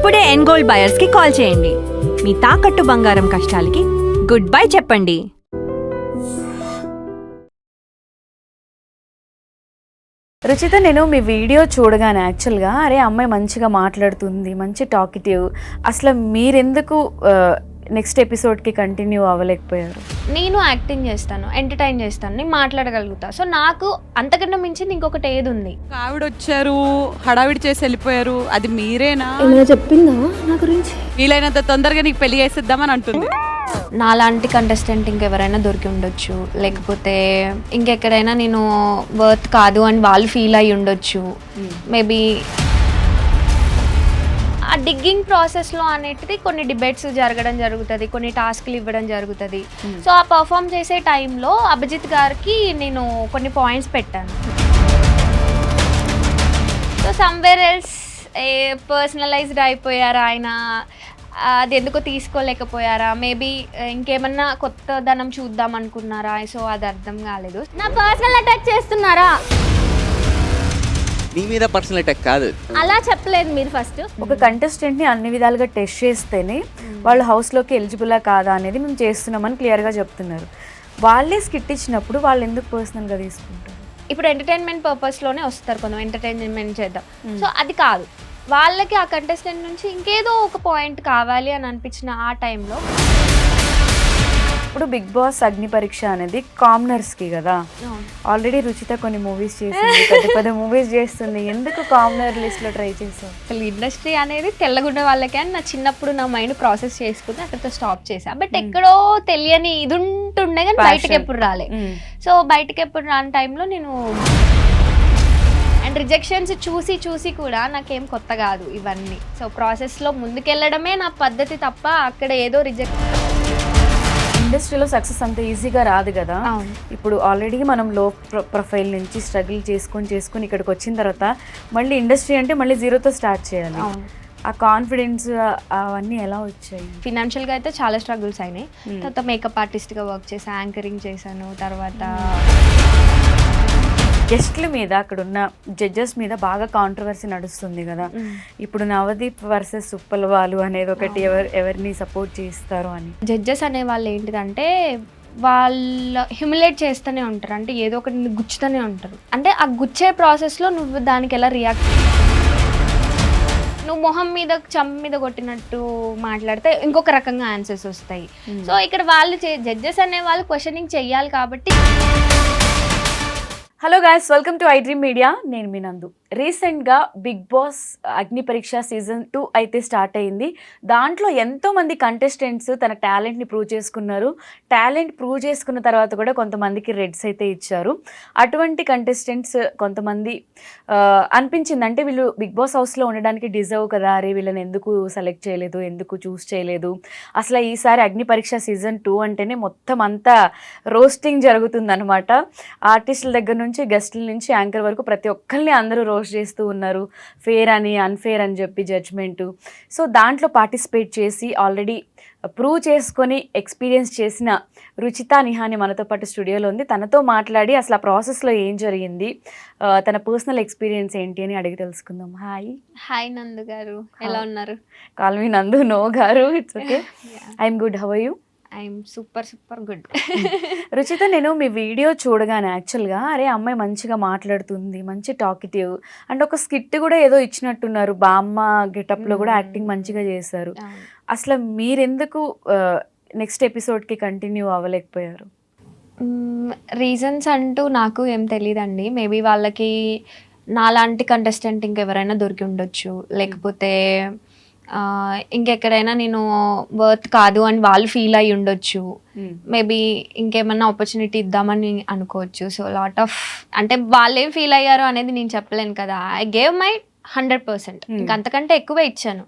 ఇప్పుడే ఎన్గోల్డ్ బయర్స్ కి కాల్ చేయండి. మీ తాకట్టు బంగారం కష్టాలకి గుడ్ బై చెప్పండి. రుచిత, నేను మీ వీడియో చూడగానే యాక్చువల్గా అరే అమ్మాయి మంచిగా మాట్లాడుతుంది, మంచి టాకిటివ్, అసలు మీరెందుకు నెక్స్ట్ ఎపిసోడ్కి కంటిన్యూ అవ్వలేకపోయారు? నేను యాక్టింగ్ చేస్తాను, ఎంటర్టైన్ చేస్తాను, నేను మాట్లాడగలుగుతా. సో నాకు అంతకన్నా మించింది ఇంకొకటి ఏది ఉంది? ఆవిడ వచ్చారు, హడావిడి చేసి వెళ్ళిపోయారు, అది మీరేనా? ఏమైనా చెప్పిందా నా గురించి? వీలైనంత తొందరగా నీకు పెళ్లి చేసేద్దామని అంటుంది. నాలాంటి కంటెస్టెంట్ ఇంకెవరైనా దొరికి ఉండొచ్చు, లేకపోతే ఇంకెక్కడైనా నేను వర్త్ కాదు అని వాళ్ళు ఫీల్ అయ్యి ఉండొచ్చు. మేబీ ఆ డిగ్గింగ్ ప్రాసెస్లో అనేటిది కొన్ని డిబేట్స్ జరగడం జరుగుతుంది, కొన్ని టాస్క్లు ఇవ్వడం జరుగుతుంది. సో ఆ పర్ఫామ్ చేసే టైంలో అభిజిత్ గారికి నేను కొన్ని పాయింట్స్ పెట్టాను. సో సమ్వేర్ ఎల్స్ పర్సనలైజ్డ్ అయిపోయారా ఆయన, అది ఎందుకో తీసుకోలేకపోయారా, మేబీ ఇంకేమన్నా కొత్త ధనం చూద్దాం అనుకున్నారా? సో అది అర్థం కాలేదు. నా పర్సనల్ అటాక్ చేస్తున్నారా? నీ మీద పర్సనల్ అటాక్ కాదు, అలా చెప్పలేదు మీరు. ఫస్ట్ ఒక కంటెస్టెంట్ని అన్ని విధాలుగా టెస్ట్ చేస్తేనే వాళ్ళు హౌస్లోకి ఎలిజిబులా కాదా అనేది మేము చేస్తున్నామని క్లియర్గా చెప్తున్నారు. వాళ్ళే స్కిట్ ఇచ్చినప్పుడు వాళ్ళు ఎందుకు పర్సనల్గా తీసుకుంటారు? ఇప్పుడు ఎంటర్టైన్మెంట్ పర్పస్లోనే వస్తారు, కొంచెం ఎంటర్టైన్మెంట్ చేద్దాం. సో అది కాదు, వాళ్ళకి ఆ కంటెస్టెంట్ నుంచి ఇంకేదో ఒక పాయింట్ కావాలి అని అనిపించిన ఆ టైంలో. ఇప్పుడు బిగ్ బాస్ అగ్ని పరీక్ష అనేది కామనర్స్కి కదా. ఆల్రెడీ రుచిత కొన్ని మూవీస్ చేసింది, పెద్ద పెద్ద మూవీస్ చేస్తుంది, ఎందుకు కామనర్ లిస్ట్లో ట్రై చేసావు? అసలు ఇండస్ట్రీ అనేది తెల్లగుండే వాళ్ళకే అని నా చిన్నప్పుడు నా మైండ్ ప్రాసెస్ చేసుకుని అక్కడితో స్టాప్ చేసా. బట్ ఎక్కడో తెలియని ఇది ఉంటుండే కానీ బయటకి ఎప్పుడు రాలే. సో బయటకి ఎప్పుడు రాని టైంలో నేను అండ్ రిజెక్షన్స్ చూసి చూసి కూడా నాకేం కొత్త కాదు ఇవన్నీ. సో ప్రాసెస్లో ముందుకెళ్ళడమే నా పద్ధతి తప్ప అక్కడ ఏదో రిజెక్ట్. ఇండస్ట్రీలో సక్సెస్ అంత ఈజీగా రాదు కదా. అవును. ఇప్పుడు ఆల్రెడీ మనం లో ప్రొఫైల్ నుంచి స్ట్రగుల్ చేసుకొని ఇక్కడికి వచ్చిన తర్వాత మళ్ళీ ఇండస్ట్రీ అంటే మళ్ళీ జీరోతో స్టార్ట్ చేయాలి. ఆ కాన్ఫిడెన్స్ అవన్నీ ఎలా వచ్చాయి? ఫినాన్షియల్గా అయితే చాలా స్ట్రగుల్స్ అయినాయి. తర్వాత మేకప్ ఆర్టిస్ట్గా వర్క్ చేశాను, యాంకరింగ్ చేశాను. తర్వాత గెస్ట్ల మీద, అక్కడున్న జడ్జెస్ మీద బాగా కాంట్రవర్సీ నడుస్తుంది కదా. ఇప్పుడు నవదీప్ వర్సెస్ సుప్పలవాలు అనేది ఒకటి, ఎవరిని సపోర్ట్ చేస్తారు అని. జడ్జెస్ అనే వాళ్ళు ఏంటిదంటే వాళ్ళు హ్యూమిలేట్ చేస్తూనే ఉంటారు, అంటే ఏదో ఒకటి గుచ్చుతూనే ఉంటారు. అంటే ఆ గుచ్చే ప్రాసెస్లో నువ్వు దానికి ఎలా రియాక్ట్, నువ్వు మొహం మీద చంప మీద కొట్టినట్టు మాట్లాడితే ఇంకొక రకంగా ఆన్సర్స్ వస్తాయి. సో ఇక్కడ వాళ్ళు జడ్జెస్ అనే వాళ్ళు క్వశ్చనింగ్ చెయ్యాలి కాబట్టి. Hello guys, welcome to I dream media. నేను మీ నందు. రీసెంట్గా బిగ్ బాస్ అగ్ని పరీక్ష సీజన్ 2 అయితే స్టార్ట్ అయింది. దాంట్లో ఎంతోమంది కంటెస్టెంట్స్ తన టాలెంట్ని ప్రూవ్ చేసుకున్నారు. టాలెంట్ ప్రూవ్ చేసుకున్న తర్వాత కూడా కొంతమందికి రెడ్స్ అయితే ఇచ్చారు. అటువంటి కంటెస్టెంట్స్ కొంతమంది అనిపించింది, అంటే వీళ్ళు బిగ్ బాస్ హౌస్లో ఉండడానికి డిజర్వ్ కదా, అరే వీళ్ళని ఎందుకు సెలెక్ట్ చేయలేదు, ఎందుకు చూస్ చేయలేదు. అసలు ఈసారి అగ్ని పరీక్ష సీజన్ 2 అంటేనే మొత్తం అంతా రోస్టింగ్ జరుగుతుందన్నమాట. ఆర్టిస్టుల దగ్గర నుంచి, గెస్టుల నుంచి, యాంకర్ వరకు ప్రతి ఒక్కరిని అందరూ రోస్ట్ చేస్తూ ఉన్నారు. ఫేర్ అని, అన్ఫేర్ అని చెప్పి జడ్జ్మెంటు. సో దాంట్లో పార్టిసిపేట్ చేసి ఆల్రెడీ ప్రూవ్ చేసుకొని ఎక్స్పీరియన్స్ చేసిన రుచిత నిహాని మనతో పాటు స్టూడియోలో ఉంది. తనతో మాట్లాడి అసలు ఆ ప్రాసెస్లో ఏం జరిగింది, తన పర్సనల్ ఎక్స్పీరియన్స్ ఏంటి అని అడిగి తెలుసుకుందాం. హాయ్ నందు గారు, ఎలా ఉన్నారు? కాల్ మీ నందు, నో గారు, it's okay. I'm good, how are you? I'm super good. Ruchitha, నేను మీ వీడియో చూడగానే యాక్చువల్గా అరే అమ్మాయి మంచిగా మాట్లాడుతుంది, మంచి టాకిటివ్, అండ్ ఒక స్కిట్ కూడా ఏదో ఇచ్చినట్టున్నారు, బామ్మ గెటప్లో కూడా యాక్టింగ్ మంచిగా చేశారు. అసలు మీరెందుకు నెక్స్ట్ ఎపిసోడ్కి కంటిన్యూ అవ్వలేకపోయారు? రీజన్స్ అంటూ నాకు ఏం తెలియదండి. మేబీ వాళ్ళకి నాలాంటి కంటెస్టెంట్ ఇంకెవరైనా దొరికి ఉండొచ్చు, లేకపోతే ఇంకెక్కడైనా నేను వర్త్ కాదు అని వాళ్ళు ఫీల్ అయ్యి ఉండొచ్చు. మేబీ ఇంకేమన్నా ఆపర్చునిటీ ఇద్దామని అనుకోవచ్చు. సో లాట్ ఆఫ్, అంటే వాళ్ళేం ఫీల్ అయ్యారు అనేది నేను చెప్పలేను కదా. ఐ గేవ్ మై 100%, ఇంకంతకంటే ఎక్కువే ఇచ్చాను.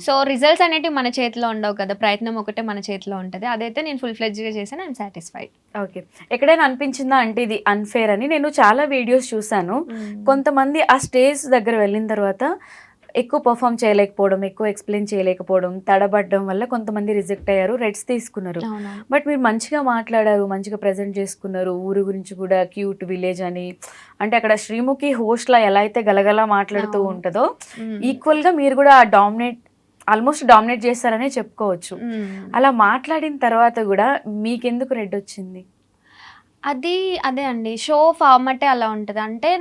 సో రిజల్ట్స్ అనేటివి మన చేతిలో ఉండవు కదా, ప్రయత్నం ఒకటే మన చేతిలో ఉంటుంది. అదైతే నేను ఫుల్ ఫ్లెడ్జ్గా చేశాను, ఐఎమ్ సాటిస్ఫైడ్. ఓకే, ఎక్కడైనా అనిపించిందా అంటే ఇది అన్ఫేర్ అని? నేను చాలా వీడియోస్ చూసాను, కొంతమంది ఆ స్టేజ్ దగ్గర వెళ్ళిన తర్వాత ఎక్కువ పర్ఫామ్ చేయలేకపోవడం, ఎక్కువ ఎక్స్ప్లెయిన్ చేయలేకపోవడం, తడబడ్డం వల్ల కొంతమంది రిజెక్ట్ అయ్యారు, రెడ్స్ తీసుకున్నారు. బట్ మీరు మంచిగా మాట్లాడారు, మంచిగా ప్రజెంట్ చేసుకున్నారు. ఊరు గురించి కూడా క్యూట్ విలేజ్ అని, అంటే అక్కడ శ్రీముఖి హోస్ట్లా ఎలా అయితే గలగలా మాట్లాడుతూ ఉంటుందో ఈక్వల్గా మీరు కూడా డామినేట్ ఆల్మోస్ట్ డామినేట్ చేస్తారనే చెప్పుకోవచ్చు. అలా మాట్లాడిన తర్వాత కూడా మీకెందుకు రెడ్ వచ్చింది? అదే అండి, షో ఫార్మాటే అలా ఉంటుంది. అంటే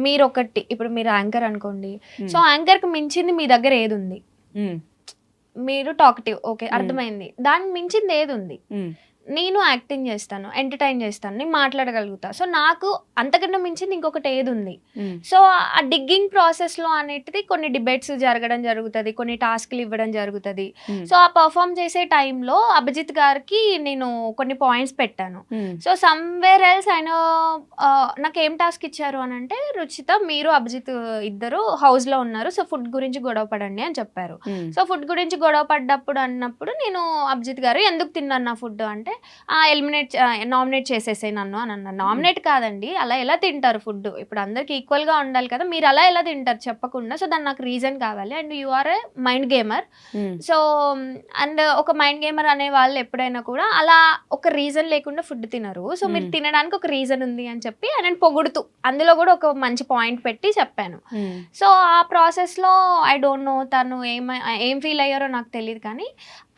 మీరు ఒకటి, ఇప్పుడు మీరు యాంకర్ అనుకోండి, సో యాంకర్కి మించింది మీ దగ్గర ఏది ఉంది? మీరు టాకటివ్, ఓకే అర్థమైంది. దానికి మించింది ఏది ఉంది? నేను యాక్టింగ్ చేస్తాను, ఎంటర్టైన్ చేస్తాను, నేను మాట్లాడగలుగుతా. సో నాకు అంతకన్నా మించింది ఇంకొకటి ఏది ఉంది? సో ఆ డిగ్గింగ్ ప్రాసెస్లో అనేటిది కొన్ని డిబేట్స్ జరగడం జరుగుతుంది, కొన్ని టాస్క్లు ఇవ్వడం జరుగుతుంది. సో ఆ పర్ఫామ్ చేసే టైంలో అభిజిత్ గారికి నేను కొన్ని పాయింట్స్ పెట్టాను. సో సమ్వేర్ ఎల్స్ ఆయన నాకు ఏం టాస్క్ ఇచ్చారు అని అంటే, రుచిత మీరు అభిజిత్ ఇద్దరు హౌస్లో ఉన్నారు, సో ఫుడ్ గురించి గొడవ పడండి అని చెప్పారు. సో ఫుడ్ గురించి గొడవ పడ్డప్పుడు అన్నప్పుడు నేను అభిజిత్ గారు ఎందుకు తిన్నాను నా ఫుడ్ అంటే, నామినేట్ చేసేసాయి నన్ను అని అన్నారు. నామినేట్ కాదండి, అలా ఎలా తింటారు ఫుడ్? ఇప్పుడు అందరికి ఈక్వల్గా ఉండాలి కదా, మీరు అలా ఎలా తింటారు చెప్పకుండా? సో దాన్ని నాకు రీజన్ కావాలి. And you are a mind gamer. So and ఒక మైండ్ గేమర్ అనే వాళ్ళు ఎప్పుడైనా కూడా అలా ఒక రీజన్ లేకుండా ఫుడ్ తినరు. సో మీరు తినడానికి ఒక రీజన్ ఉంది అని చెప్పి నేను పొగుడుతూ అందులో కూడా ఒక మంచి పాయింట్ పెట్టి చెప్పాను. సో ఆ ప్రాసెస్లో ఐ డోంట్ నో తను ఏం ఫీల్ అయ్యారో నాకు తెలియదు, కానీ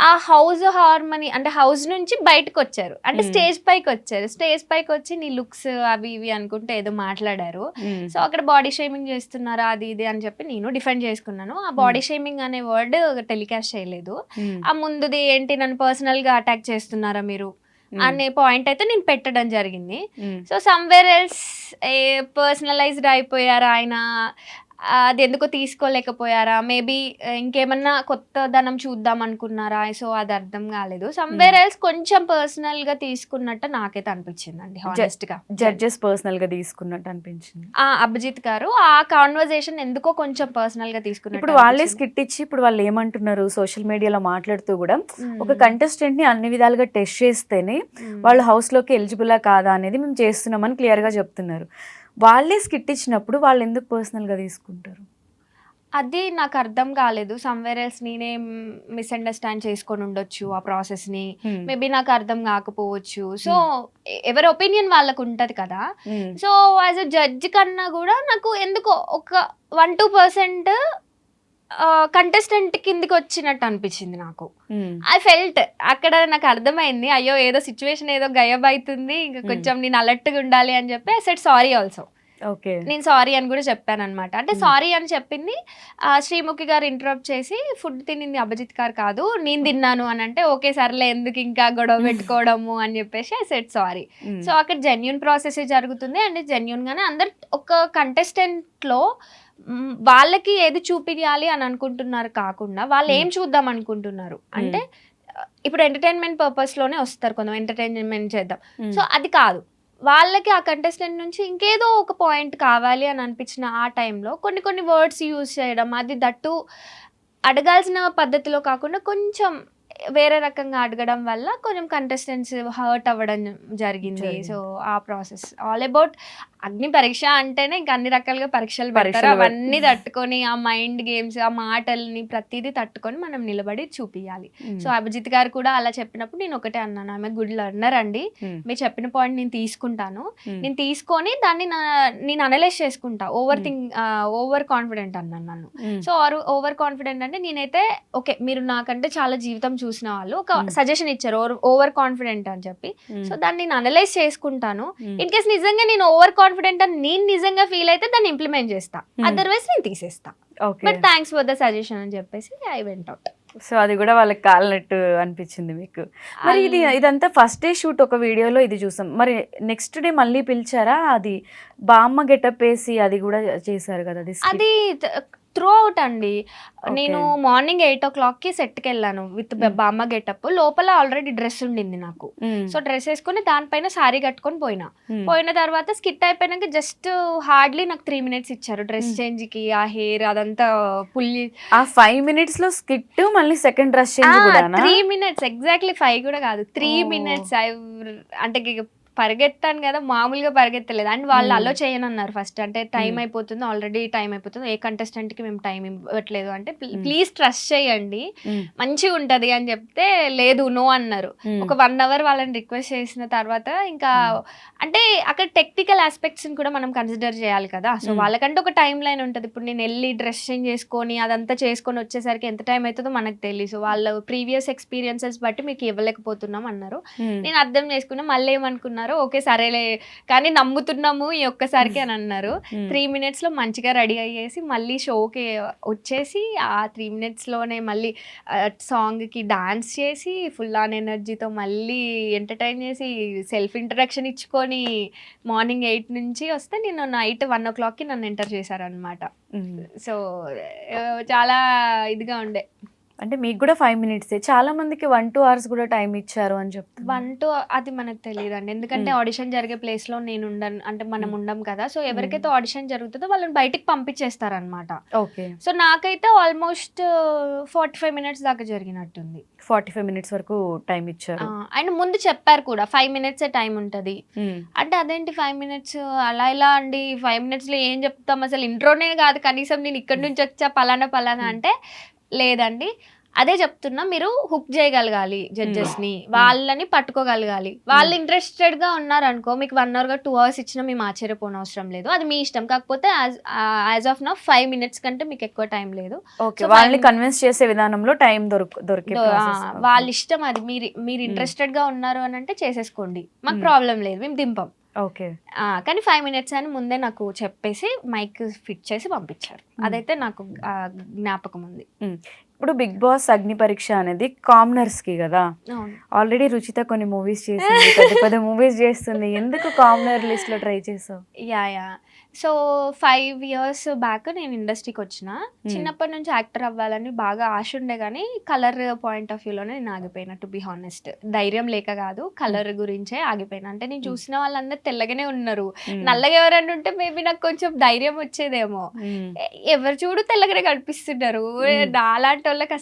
ఆ హౌస్ హార్మనీ అంటే హౌస్ నుంచి బయటకు వచ్చారు, అంటే స్టేజ్ పైకి వచ్చారు. స్టేజ్ పైకి వచ్చి నీ లుక్స్ అవి ఇవి అనుకుంటే ఏదో మాట్లాడారు. సో అక్కడ బాడీ షేమింగ్ చేస్తున్నారా అది ఇది అని చెప్పి నేను డిఫెండ్ చేసుకున్నాను. ఆ బాడీ షేమింగ్ అనే వర్డ్ టెలికాస్ట్ చేయలేదు. ఆ ముందుది ఏంటి, నన్ను పర్సనల్ గా అటాక్ చేస్తున్నారా మీరు అనే పాయింట్ అయితే నేను పెట్టడం జరిగింది. సో సమ్వేర్ ఎల్స్ పర్సనలైజ్డ్ అయిపోయారా ఆయన, అది ఎందుకో తీసుకోలేకపోయారా, మేబీ ఇంకేమన్నా కొత్తదనం చూద్దాం అనుకున్నారా? సో అది అర్థం కాలేదు. సమ్వేర్ ఎల్స్ కొంచెం పర్సనల్ గా తీసుకున్నట్టు నాకైతే అనిపించింది అండి, హానెస్ట్ గా. జడ్జెస్ పర్సనల్ గా తీసుకున్నట్టు అనిపించింది. అభిజిత్ గారు ఆ కాన్వర్సేషన్ ఎందుకో కొంచెం పర్సనల్ గా తీసుకున్నారు. ఇప్పుడు వాళ్ళే స్కిట్ ఇచ్చి ఇప్పుడు వాళ్ళు ఏమంటున్నారు, సోషల్ మీడియాలో మాట్లాడుతూ కూడా ఒక కంటెస్టెంట్ ని అన్ని విధాలుగా టెస్ట్ చేస్తేనే వాళ్ళు హౌస్ లోకి ఎలిజిబులా కాదా అనేది మేము చేస్తున్నామని క్లియర్ గా చెప్తున్నారు. వాళ్ళే స్కిట్ ఇచ్చినప్పుడు వాళ్ళు ఎందుకు పర్సనల్ గా తీసుకుంటారు? అది నాకు అర్థం కాలేదు. సమ్వేర్ ఎల్స్ నేనే మిస్అండర్స్టాండ్ చేసుకొని ఉండొచ్చు ఆ ప్రాసెస్ ని, మేబీ నాకు అర్థం కాకపోవచ్చు. సో ఎవరి ఒపీనియన్ వాళ్ళకు ఉంటది కదా. సో యాజ్ అ జడ్జ్ కన్నా కూడా నాకు ఎందుకో ఒక 1-2% కంటెస్టెంట్ కిందికి వచ్చినట్టు అనిపించింది నాకు. ఐ ఫెల్ట్ అక్కడ నాకు అర్థమైంది, అయ్యో ఏదో సిచ్యువేషన్ ఏదో గయబ్ అవుతుంది, ఇంకా కొంచెం నేను అలర్ట్గా ఉండాలి అని చెప్పి ఐ సెడ్ సారీ ఆల్సో. నేను సారీ అని కూడా చెప్పాను అనమాట. అంటే సారీ అని చెప్పింది శ్రీముఖి గారు ఇంటరప్ట్ చేసి, ఫుడ్ తినింది అభిజిత్ గారు కాదు నేను తిన్నాను అని అంటే, ఓకే సర్లే ఎందుకు ఇంకా గొడవ పెట్టుకోవడము అని చెప్పేసి ఐ సెడ్ సారీ. సో అక్కడ జెన్యూన్ ప్రాసెస్ జరుగుతుంది. అండ్ జెన్యూన్ గానే అందరు ఒక కంటెస్టెంట్ లో వాళ్ళకి ఏది చూపించాలి అని అనుకుంటున్నారు కాకుండా వాళ్ళు ఏం చూద్దాం అనుకుంటున్నారు అంటే, ఇప్పుడు ఎంటర్టైన్మెంట్ పర్పస్ లోనే వస్తారు కొంచెం, ఎంటర్టైన్మెంట్ చేద్దాం. సో అది కాదు, వాళ్ళకి ఆ కంటెస్టెంట్ నుంచి ఇంకేదో ఒక పాయింట్ కావాలి అని అనిపించిన ఆ టైంలో కొన్ని వర్డ్స్ యూజ్ చేయడం, అది దట్టు అడగాల్సిన పద్ధతిలో కాకుండా కొంచెం వేరే రకంగా అడగడం వల్ల కొంచెం కంటెస్టెంట్స్ హర్ట్ అవ్వడం జరిగింది. సో ఆ ప్రాసెస్ ఆల్ అబౌట్ అగ్ని పరీక్ష అంటేనే ఇంకా అన్ని రకాలుగా పరీక్షలు పెడతారు, అవన్నీ తట్టుకొని ఆ మైండ్ గేమ్స్ ఆ మాటల్ని ప్రతిదీ తట్టుకొని మనం నిలబడి చూపించాలి. సో అభిజిత్ గారు కూడా అలా చెప్పినప్పుడు నేను ఒకటే అన్నాను, ఆమె గుడ్ లర్నర్ అండి, మీరు చెప్పిన పాయింట్ నేను తీసుకుంటాను, నేను తీసుకొని దాన్ని నేను అనలైజ్ చేసుకుంటా. ఓవర్ కాన్ఫిడెంట్ అన్నాను నన్ను. సో ఓవర్ కాన్ఫిడెంట్ అంటే నేనైతే ఓకే మీరు నాకంటే చాలా జీవితం చూసిన వాళ్ళు ఒక సజెషన్ ఇచ్చారు ఓవర్ కాన్ఫిడెంట్ అని చెప్పి, సో దాన్ని నేను అనలైజ్ చేసుకుంటాను. ఇన్ కేస్ నిజంగా నేను ఓవర్ కాన్ఫిడెంట్ అని నేను నిజంగా ఫీల్ అయితే దాన్ని ఇంప్లిమెంట్ చేస్తా, అదర్వైజ్ నేను తీసేస్తా. But thanks for the suggestion అని చెప్పేసి ఐ వెంట్ అవుట్. సో అది కూడా వాళ్ళకి కాలినట్టు అనిపించింది మీకు. మరి ఇదంతా ఫస్ట్ డే షూట్ ఒక వీడియోలో ఇది చూసాం, మరి నెక్స్ట్ డే మళ్ళీ పిలిచారా? అది బామ్మ గెటప్ వేసి అది కూడా చేశారు కదా, అది త్రూ అవుట్ అండి. నేను మార్నింగ్ 8 o'clockకి సెట్కి వెళ్ళాను విత్ బామ్మ గెటప్. లోపల ఆల్రెడీ డ్రెస్ ఉండింది నాకు. సో డ్రెస్ వేసుకుని దానిపైన శారీ కట్టుకొని పోయిన తర్వాత స్కిట్ అయిపోయినాక జస్ట్ హార్డ్లీ నాకు 3 minutes ఇచ్చారు డ్రెస్ చేంజ్ కి. ఆ హెయిర్ అదంతా పుల్లి ఆ 5 minutes లో స్కిట్ మళ్ళీ సెకండ్ డ్రెస్ చేంజ్ కూడా 3 minutes ఎగ్జాక్ట్లీ 5 కూడా కాదు 3 minutes. అంటే పరిగెత్తాను కదా, మామూలుగా పరిగెత్తలేదు. అండ్ వాళ్ళు అలో చేయనన్నారు ఫస్ట్. అంటే టైం అయిపోతుంది, ఆల్రెడీ టైం అయిపోతుంది, ఏ contestant కి మేము టైం ఇవ్వట్లేదు అంటే ప్లీజ్ ట్రస్ట్ చేయండి మంచిగా ఉంటది అని చెప్తే లేదు నో అన్నారు. ఒక 1 hour వాళ్ళని రిక్వెస్ట్ చేసిన తర్వాత ఇంకా అంటే అక్కడ టెక్నికల్ ఆస్పెక్ట్స్ కూడా మనం కన్సిడర్ చేయాలి కదా. సో వాళ్ళకంటే ఒక టైం లైన్ ఉంటుంది. ఇప్పుడు నేను వెళ్ళి డ్రెస్ చేంజ్ చేసుకొని అదంతా చేసుకొని వచ్చేసరికి ఎంత టైం అవుతుందో మనకు తెలియదు. సో వాళ్ళ ప్రీవియస్ ఎక్స్పీరియన్సెస్ బట్టి మీకు ఇవ్వలేకపోతున్నాం అన్నారు. నేను అర్థం చేసుకున్నా. మళ్ళీ ఏమనుకున్నారు, ఓకే సరేలే కానీ నమ్ముతున్నాము ఈ ఒక్కసారికి అని అన్నారు. 3 minutes లో మంచిగా రెడీ అయ్యేసి మళ్ళీ షోకి వచ్చేసి ఆ 3 minutes లోనే మళ్ళీ సాంగ్ కి డాన్స్ చేసి ఫుల్ ఆన్ ఎనర్జీతో మళ్ళీ ఎంటర్టైన్ చేసి సెల్ఫ్ ఇంట్రడక్షన్ ఇచ్చుకొని మార్నింగ్ 8 నుంచి వస్తే నేను నైట్ 1 o'clockకి నన్ను ఎంటర్ చేశారనమాట. సో చాలా ఇదిగా ఉండే. అంటే మీకు కూడా 5 minutes చాలా మందికి 1-2 hours కూడా టైం ఇచ్చారు అని చెప్తారు. 1-2 అది మనకు తెలియదండి. ఎందుకంటే ఆడిషన్ జరిగే ప్లేస్ లో నేను ఉండను, అంటే మనం ఉండం కదా. సో ఎవరికైతే ఆడిషన్ జరుగుతుందో వాళ్ళని బయటికి పంపించేస్తారనమాట. ఓకే. సో నాకైతే ఆల్మోస్ట్ 45 minutes దాకా జరిగినట్టుంది. 45 minutes వరకు టైం ఇచ్చారు. అండ్ ముందు చెప్పారు కూడా 5 minutes టైం ఉంటది అంటే అదేంటి 5 minutes అలా ఇలా అండి, 5 minutes లో ఏం చెప్తాం, అసలు ఇంట్రోనే కాదు కనీసం నేను ఇక్కడి నుంచి వచ్చా పలానా అంటే లేదండి అదే చెప్తున్నా, మీరు హుక్ చేయగలగాలి జడ్జెస్ ని, వాళ్ళని పట్టుకోగలగాలి. వాళ్ళు ఇంట్రెస్టెడ్ గా ఉన్నారనుకో మీకు 1 hour 2 hours ఇచ్చినా మేము ఆశ్చర్యపోనవసరం లేదు, అది మీ ఇష్టం. కాకపోతే యాజ్ ఆఫ్ నౌ 5 minutes కంటే మీకు ఎక్కువ టైం లేదు. వాళ్ళని కన్విన్స్ చేసే విధానంలో టైం దొరికే వాళ్ళ ఇష్టం అది. మీరు ఇంట్రెస్టెడ్ గా ఉన్నారు అని అంటే చేసేసుకోండి, మాకు ప్రాబ్లం లేదు, మేము దింపం. ఓకే. కానీ 5 minutes అని ముందే నాకు చెప్పేసి మైక్ ఫిట్ చేసి పంపించారు. అదైతే నాకు జ్ఞాపకం ఉంది. ఇప్పుడు బిగ్ బాస్ అగ్ని పరీక్ష అనేది కామనర్స్ కి కదా. ఆల్రెడీ రుచిత కొన్ని మూవీస్ చేసింది, పెద్ద మూవీస్ చేస్తుంది. ఎందుకు కామనర్ లిస్ట్ లో ట్రై చేసావు? యా సో 5 years బ్యాక్ నేను ఇండస్ట్రీకి వచ్చిన. చిన్నప్పటి నుంచి యాక్టర్ అవ్వాలని బాగా ఆశ ఉండే, కానీ కలర్ పాయింట్ ఆఫ్ వ్యూలోనే నేను ఆగిపోయినా. టు బి హానెస్ట్, ధైర్యం లేక కాదు, కలర్ గురించే ఆగిపోయినా. అంటే నేను చూసిన వాళ్ళందరూ తెల్లగానే ఉన్నారు, నల్లగా ఎవరన్నా ఉంటే మేబీ నాకు కొంచెం ధైర్యం వచ్చేదేమో. ఎవరు చూడు తెల్లగానే కనిపిస్తున్నారు. నాలాంటి వాళ్ళకి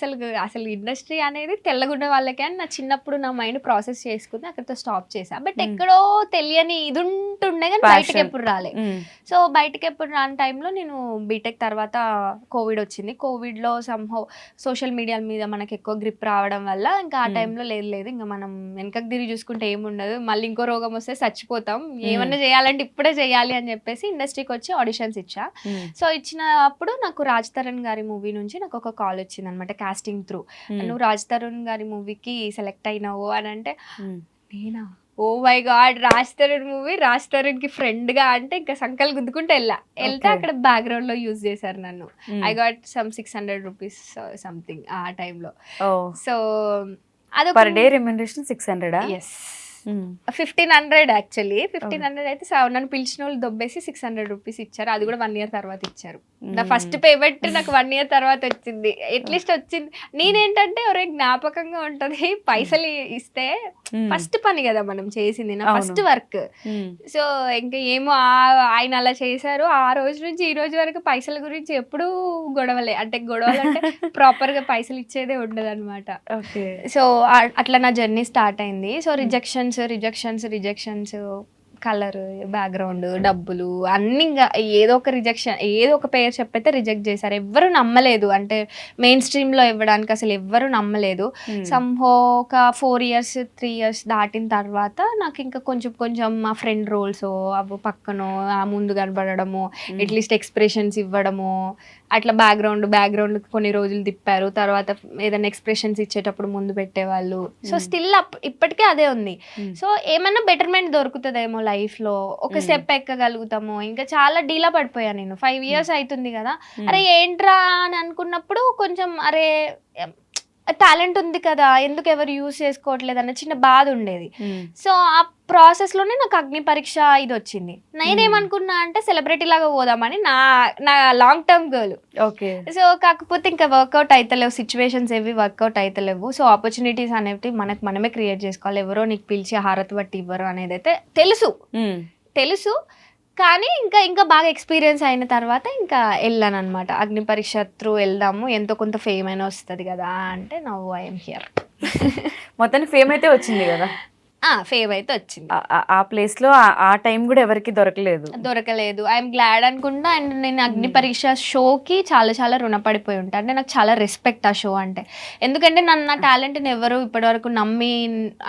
అసలు ఇండస్ట్రీ అనేది తెల్లగుండే వాళ్ళకే అని నా చిన్నప్పుడు నా మైండ్ ప్రాసెస్ చేసుకుని అక్కడితో స్టాప్ చేశా. బట్ ఎక్కడో తెలియని ఇది ఉంటుండే కానీ బయటకి ఎప్పుడు రాలే. సో బయటకి ఎప్పుడు రాని టైంలో నేను బీటెక్ తర్వాత కోవిడ్ వచ్చింది. కోవిడ్లో సంహౌ సోషల్ మీడియా మీద మనకి ఎక్కువ గ్రిప్ రావడం వల్ల ఇంకా ఆ టైంలో లేదు ఇంకా మనం వెనకకి తిరిగి చూసుకుంటే ఏముండదు, మళ్ళీ ఇంకో రోగం వస్తే చచ్చిపోతాం, ఏమన్నా చేయాలంటే ఇప్పుడే చేయాలి అని చెప్పేసి ఇండస్ట్రీకి వచ్చి ఆడిషన్స్ ఇచ్చా. సో ఇచ్చినప్పుడు నాకు రాజ్ తరుణ్ గారి మూవీ నుంచి నాకు ఒక కాల్ వచ్చింది అనమాట, కాస్టింగ్ త్రూ. నువ్వు రాజ్ తరుణ్ గారి మూవీకి సెలెక్ట్ అయినావు అని అంటే నేనా, oh my god, Raj Tarun movie, Raj Tarun కి ఫ్రెండ్ గా అంటే ఇంకా సంకల్ గుద్దుకుంటే వెళ్తే అక్కడ బ్యాక్గ్రౌండ్ లో యూజ్ చేశారు నన్ను. I got some 600 rupees something ఆ టైంలో. సో అది per day remuneration 600. Yes 1500 actually. 1500 అయితే నన్ను పిలిచిన వాళ్ళు దొబ్బేసి 600 rupees ఇచ్చారు. అది కూడా 1 year తర్వాత ఇచ్చారు. నా ఫస్ట్ పేమెంట్ నాకు 1 year తర్వాత వచ్చింది, అట్లీస్ట్ వచ్చింది. నేనేంటంటే ఒరే జ్ఞాపకంగా ఉంటది, పైసలు ఇస్తే ఫస్ట్ పని కదా మనం చేసింది, నా ఫస్ట్ వర్క్. సో ఇంకా ఏమో ఆయన అలా చేశారు. ఆ రోజు నుంచి ఈ రోజు వరకు పైసల గురించి ఎప్పుడూ గొడవలే. అంటే గొడవలు అంటే ప్రాపర్ గా పైసలు ఇచ్చేదే ఉండదు అనమాట. సో అట్లా నా జర్నీ స్టార్ట్ అయింది. సో రిజెక్షన్స్ కలర్, బ్యాక్గ్రౌండ్, డబ్బులు అన్ని ఏదో ఒక రిజెక్షన్, ఏదో ఒక పేరు చెప్పైతే రిజెక్ట్ చేశారు. ఎవ్వరు నమ్మలేదు, అంటే మెయిన్ స్ట్రీమ్ లో ఇవ్వడానికి అసలు ఎవ్వరు నమ్మలేదు. సంహో ఒక 4 years 3 years దాటిన తర్వాత నాకు ఇంకా కొంచెం మా ఫ్రెండ్ రోల్స్ అవి పక్కనో ఆ ముందు కనబడము, అట్లీస్ట్ ఎక్స్ప్రెషన్స్ ఇవ్వడము, అట్లా బ్యాక్గ్రౌండ్ కొన్ని రోజులు తిప్పారు. తర్వాత ఏదైనా ఎక్స్ప్రెషన్స్ ఇచ్చేటప్పుడు ముందు పెట్టేవాళ్ళు. సో స్టిల్ ఇప్పటికే అదే ఉంది. సో ఏమన్నా బెటర్మెంట్ దొరుకుతుందేమో లైఫ్ లో, ఒక స్టెప్ ఎక్కగలుగుతాము. ఇంకా చాలా డీలా పడిపోయా నేను. 5 years అవుతుంది కదా, అరే ఏంట్రా అని అనుకున్నప్పుడు కొంచెం అరే టాలెంట్ ఉంది కదా, ఎందుకు ఎవరు యూజ్ చేసుకోవట్లేదు అన్న చిన్న బాధ ఉండేది. సో ఆ ప్రాసెస్ లోనే నాకు అగ్ని పరీక్ష ఇది వచ్చింది. నేనేమనుకున్నా అంటే సెలబ్రిటీ లాగా పోదామని, నా long term goal. Okay. So కాకపోతే ఇంకా వర్కౌట్ అయితలేవు, సిచ్యువేషన్స్ ఏవి వర్కౌట్ అయితలేవు. సో ఆపర్చునిటీస్ అనేవి మనమే క్రియేట్ చేసుకోవాలి. ఎవరో నీకు పిలిచి హారతి బట్టి ఇవ్వరు అనేది అయితే తెలుసు. కానీ ఇంకా బాగా ఎక్స్పీరియన్స్ అయిన తర్వాత ఇంకా వెళ్ళాను అనమాట. అగ్ని పరీక్ష త్రూ వెళ్దాము, ఎంతో కొంత ఫేమ్ అయినా వస్తుంది కదా అంటే నౌ ఐఎమ్ హియర్. మొత్తానికి ఫేమ్ అయితే వచ్చింది కదా. ఫేమ్ అయితే వచ్చింది. ఆ ప్లేస్ లో ఆ టైం కూడా ఎవరికి దొరకలేదు. దొరకలేదు. ఐఎమ్ గ్లాడ్ అనుకుంటా. అండ్ నేను అగ్ని పరీక్ష షోకి చాలా చాలా రుణపడిపోయి ఉంటాను. అంటే నాకు చాలా రెస్పెక్ట్ ఆ షో అంటే. ఎందుకంటే నా టాలెంట్ని ఎవరు ఇప్పటివరకు నమ్మి,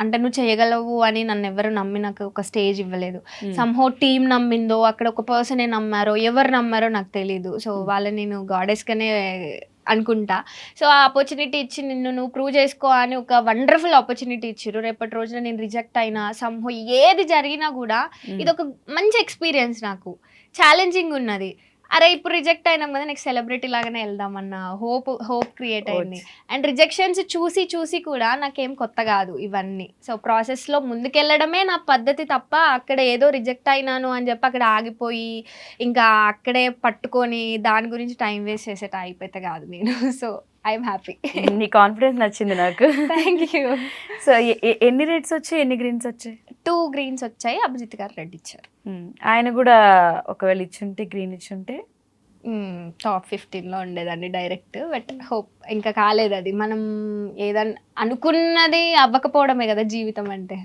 అంటే నువ్వు చేయగలవు అని నన్ను ఎవరు నమ్మి నాకు ఒక స్టేజ్ ఇవ్వలేదు. సమ్హౌ టీమ్ నమ్మిందో, అక్కడ ఒక పర్సనే నమ్మారో, ఎవరు నమ్మారో నాకు తెలీదు. సో వాళ్ళని నేను గాడెస్గానే అనుకుంటా. సో ఆ ఆపర్చునిటీ ఇచ్చి నువ్వు ప్రూవ్ చేసుకో అని ఒక వండర్ఫుల్ ఆపర్చునిటీ ఇచ్చారు. రేపటి రోజున నేను రిజెక్ట్ అయినా సమ్హౌ ఏది జరిగినా కూడా ఇది ఒక మంచి ఎక్స్పీరియన్స్, నాకు ఛాలెంజింగ్ ఉన్నది. అరే ఇప్పుడు రిజెక్ట్ అయినాం కదా, నెక్స్ట్ సెలబ్రిటీ లాగానే వెళ్దామన్న హోప్ క్రియేట్ అయింది. అండ్ రిజెక్షన్స్ చూసి కూడా నాకేం కొత్త కాదు ఇవన్నీ. సో ప్రాసెస్లో ముందుకెళ్ళడమే నా పద్ధతి తప్ప అక్కడ ఏదో రిజెక్ట్ అయినాను అని చెప్పి అక్కడ ఆగిపోయి ఇంకా అక్కడే పట్టుకొని దాని గురించి టైం వేస్ట్ చేసే టైప్ అయితే కాదు నేను. So I'm happy. నీ కాన్ఫిడెన్స్ నచ్చింది నాకు. Thank you. సో ఎన్ని రెడ్స్ వచ్చాయి, ఎన్ని గ్రీన్స్ వచ్చాయి? 2 గ్రీన్స్ వచ్చాయి. అభిజిత్ గారు రెడ్ ఇచ్చారు. ఆయన కూడా ఒకవేళ ఇచ్చుంటే, గ్రీన్ ఇచ్చుంటే టాప్ 15లో ఉండేదాన్ని డైరెక్ట్. బట్ హోప్ ఇంకా కాలేదు. అది మనం ఏదన్నా అనుకున్నది అవ్వకపోవడమే కదా జీవితం అంటే.